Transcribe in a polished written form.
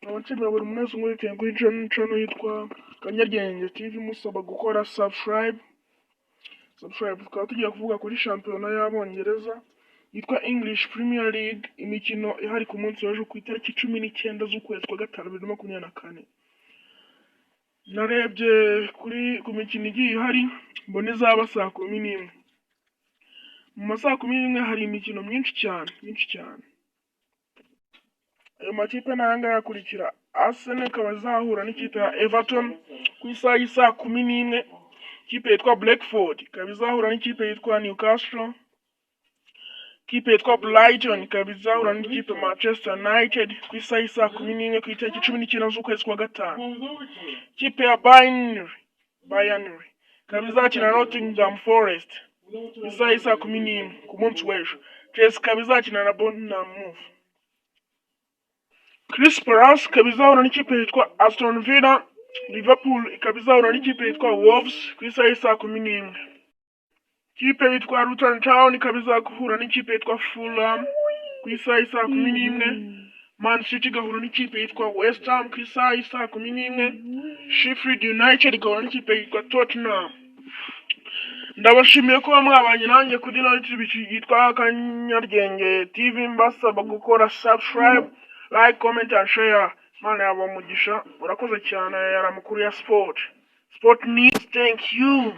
Abakiriya buri muntu wese umurikiye kuri channel yitwa Kanyarwenge TV musaba gukora subscribe. Tukaba tugiye kuvuga kuri shampiyona y'Abongereza yitwa English Premier League, imikino ihari ku munsi w'ejo ku itariki 19 z'ukwezi kwa gatanu 2024. Narebye ku mikino igiye ihari mbona izaba saa 11. Mu masaa 11 hari imikino myinshi cyane. Ayo makipe nanga yakurikira: Arsenal ikaba izahura n'ikipe ya Everton ku isaha y'isa 11. Ikipe yitwa Brentford ikaba izahura n'ikipe yitwa Newcastle. Ikipe yitwa Brighton ikaba izahura n'ikipe Manchester United ku isaha y'isa 11 ku itariki 19 z'ukwezi kwa gatanu. Ikipe ya Bayern ikaba izakina Nottingham Forest ku isaha y'isa 11 ku munsi w'ejo. Chelsea ikaba izakina na Bournemouth. Crystal Palace ikaba izahura n'ikipe yitwa Aston Villa. Liverpool ikaba izahura n'ikipe yitwa Wolves ku isaha y'isa 11. Ikipe yitwa Luton Town ikaba izahura n'ikipe yitwa Fulham ku isaha y'isa 11. Man City igahura n'ikipe yitwa West Ham ku isaha y'isa 11. Sheffield United igahura n'ikipe yitwa Tottenham. Ndabashimiye ko mwabanye nanjye kuri YouTube yitwa Kanyarwenge TV, mbasaba gukora subscribe, like, comment and share. Mana yaba mugisha, urakoze cyane. Yari amakuru ya sport news. Thank you.